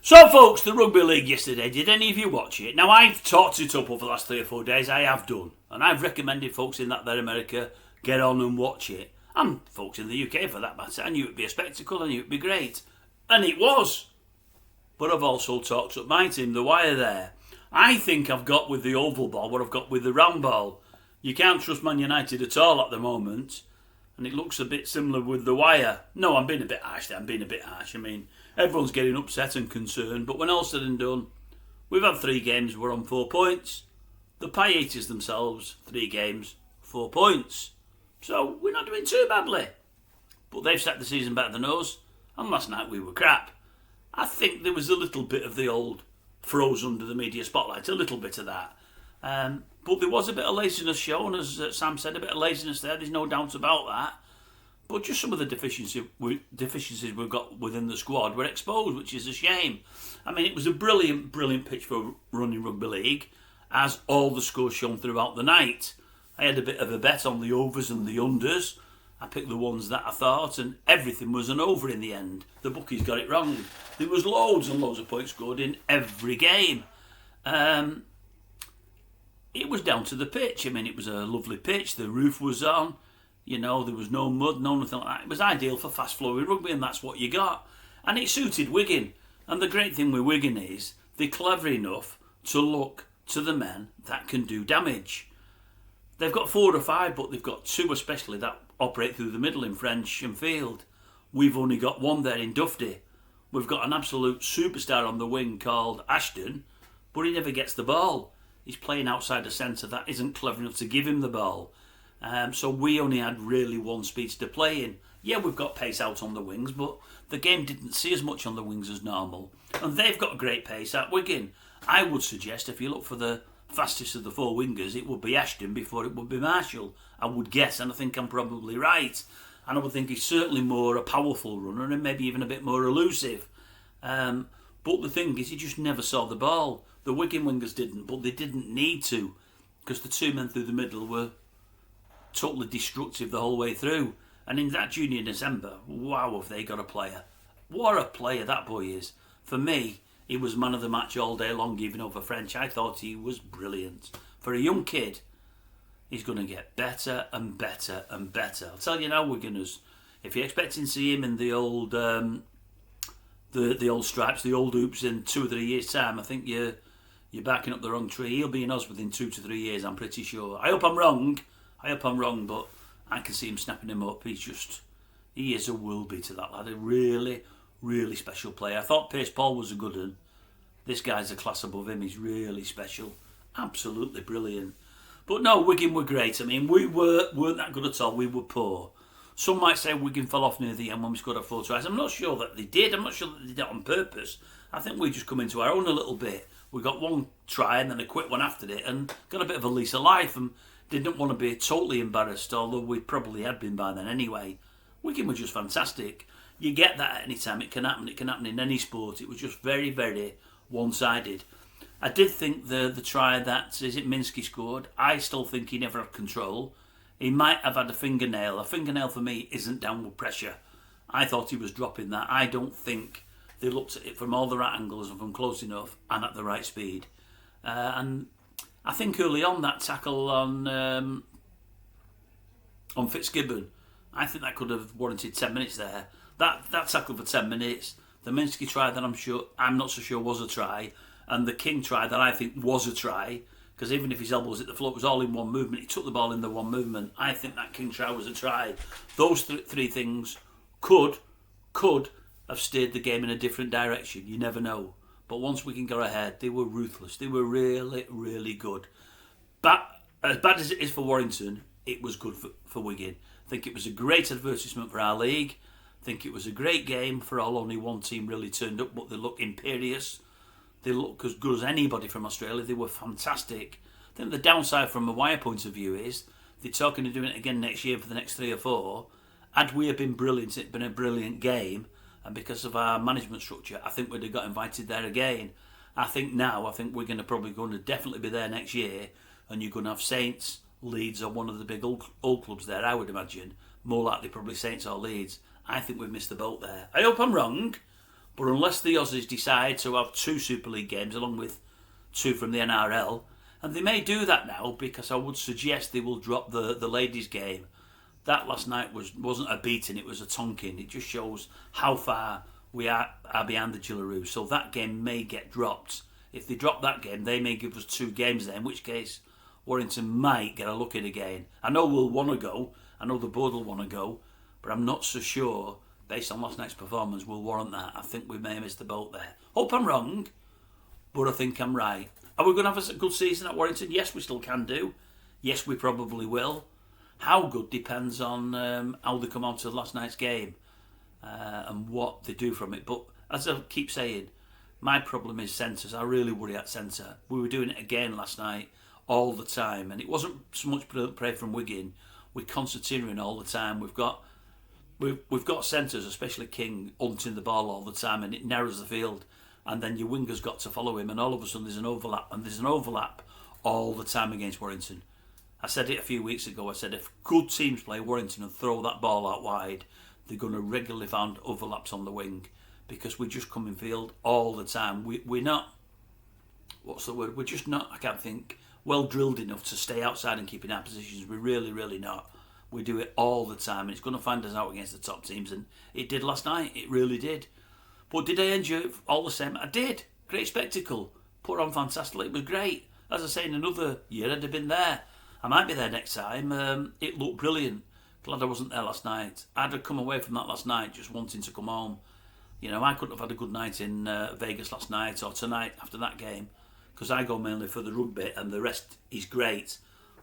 So folks, the Rugby League yesterday, did any of you watch it? Now I've talked it up over the last 3 or 4 days, I have done. And I've recommended folks in that there America get on and watch it. And folks in the UK for that matter. I knew it'd be a spectacle, I knew it'd be great. And it was. But I've also talked up my team, the Wire there. I think I've got with the oval ball what I've got with the round ball. You can't trust Man United at all at the moment. And it looks a bit similar with the Wire. No, I'm being a bit harsh there, I mean, everyone's getting upset and concerned, but when all's said and done, we've had 3 games, we're on 4 points. The Pie Eaters themselves, 3 games, 4 points. So we're not doing too badly. But they've set the season better than us, and last night we were crap. I think there was a little bit of the old froze under the media spotlight, a little bit of that. But there was a bit of laziness shown, as Sam said, a bit of laziness there, there's no doubt about that. But just some of the deficiencies we've got within the squad were exposed, which is a shame. I mean, it was a brilliant pitch for running rugby league, as all the scores shown throughout the night. I had a bit of a bet on the overs and the unders. I picked the ones that I thought, and everything was an over in the end. The bookies got it wrong. There was loads and loads of points scored in every game. It was down to the pitch. I mean, it was a lovely pitch. The roof was on. You know, there was no mud, no nothing like that. It was ideal for fast-flowing rugby, and that's what you got. And it suited Wigan. And the great thing with Wigan is they're clever enough to look to the men that can do damage. They've got 4 or 5, but they've got 2 especially that operate through the middle in French and Field. We've only got 1 there in Dufty. We've got an absolute superstar on the wing called Ashton, but he never gets the ball. He's playing outside the centre that isn't clever enough to give him the ball. So we only had really 1 speedster playing. Yeah, we've got pace out on the wings, but the game didn't see as much on the wings as normal. And they've got great pace at Wigan. I would suggest if you look for the fastest of the 4 wingers, it would be Ashton before it would be Marshall. I would guess, and I think I'm probably right. And I would think he's certainly more a powerful runner and maybe even a bit more elusive. But the thing is, he just never saw the ball. The Wigan wingers didn't, but they didn't need to, because the 2 men through the middle were totally destructive the whole way through. And in that junior December, wow, have they got a player. What a player that boy is. For me, he was man of the match all day long, even over French. I thought he was brilliant. For a young kid, he's going to get better and better and better. I'll tell you now, Wiganers, if you're expecting to see him in the old the old stripes, the old hoops in 2 or 3 years' time, I think you're backing up the wrong tree. He'll be in us within 2 to 3 years, I'm pretty sure. I hope I'm wrong, but I can see him snapping him up. He is a will be to that lad. A really, really special player. I thought Pierce Paul was a good one. This guy's a class above him. He's really special. Absolutely brilliant. But no, Wigan were great. I mean, we weren't that good at all. We were poor. Some might say Wigan fell off near the end when we scored our 4 tries. I'm not sure that they did. I'm not sure that they did it on purpose. I think we just come into our own a little bit. We got 1 try and then a quick one after it and got a bit of a lease of life and didn't want to be totally embarrassed, although we probably had been by then anyway. Wigan were just fantastic. You get that at any time. It can happen. It can happen in any sport. It was just very, very one-sided. I did think the try that, is it Minsky scored, I still think he never had control. He might have had a fingernail. A fingernail for me isn't downward pressure. I thought he was dropping that. I don't think they looked at it from all the right angles and from close enough and at the right speed. And I think early on that tackle on Fitzgibbon, I think that could have warranted 10 minutes there. That tackle for 10 minutes, the Minsky try that I'm not so sure was a try, and the King try that I think was a try, because even if his elbows hit the floor, it was all in one movement. He took the ball in the one movement. I think that King try was a try. Those 3 things could have steered the game in a different direction. You never know. But once Wigan got ahead, they were ruthless. They were really, really good. But as bad as it is for Warrington, it was good for Wigan. I think it was a great advertisement for our league. I think it was a great game for all. Only 1 team really turned up, but they look imperious. They look as good as anybody from Australia. They were fantastic. I think the downside from a Wire point of view is they're talking of doing it again next year for the next 3 or 4. Had we have been brilliant, it'd been a brilliant game. And because of our management structure, I think we'd have got invited there again. I think we're going to definitely be there next year. And you're going to have Saints, Leeds, or one of the big old clubs there, I would imagine. More likely probably Saints or Leeds. I think we've missed the boat there. I hope I'm wrong. But unless the Aussies decide to have 2 Super League games along with 2 from the NRL, and they may do that now, because I would suggest they will drop the ladies' game. That last night wasn't a beating, it was a tonking. It just shows how far we are behind the Jillaroos. So that game may get dropped. If they drop that game, they may give us 2 games there, in which case Warrington might get a look in again. I know we'll want to go, I know the board will want to go, but I'm not so sure, based on last night's performance, we'll warrant that. I think we may have missed the boat there. Hope I'm wrong, but I think I'm right. Are we going to have a good season at Warrington? Yes, we still can do. Yes, we probably will. How good depends on how they come on to last night's game and what they do from it. But as I keep saying, my problem is centres. I really worry at centre. We were doing it again last night all the time, and it wasn't so much play from Wigan. We're concertinaing all the time. We've got centres, especially King, hunting the ball all the time, and it narrows the field. And then your winger's got to follow him, and all of a sudden there's an overlap, and there's an overlap all the time against Warrington. I said it a few weeks ago. I said if good teams play Warrington and throw that ball out wide, they're going to regularly find overlaps on the wing, because we just come in field all the time. We're not, what's the word? We're just not, I can't think, well drilled enough to stay outside and keep in our positions. We're really, really not. We do it all the time, and it's going to find us out against the top teams, and it did last night. It really did. But did I enjoy it all the same? I did. Great spectacle. Put on fantastically. It was great. As I say, in another year I'd have been there. I might be there next time. It looked brilliant. Glad I wasn't there last night. I'd have come away from that last night just wanting to come home. You know, I couldn't have had a good night in Vegas last night or tonight after that game, because I go mainly for the rugby and the rest is great.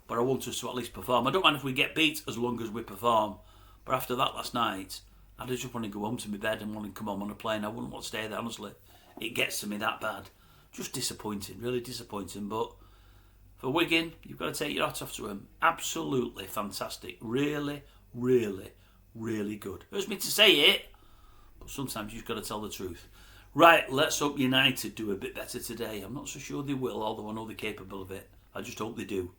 But I want us to at least perform. I don't mind if we get beat as long as we perform. But after that last night, I just want to go home to my bed and want to come home on a plane. I wouldn't want to stay there, honestly. It gets to me that bad. Just disappointing, really disappointing. But for Wigan, you've got to take your hat off to them. Absolutely fantastic. Really, really, really good. Hurts me to say it, but sometimes you've got to tell the truth. Right, let's hope United do a bit better today. I'm not so sure they will, although I know they're capable of it. I just hope they do.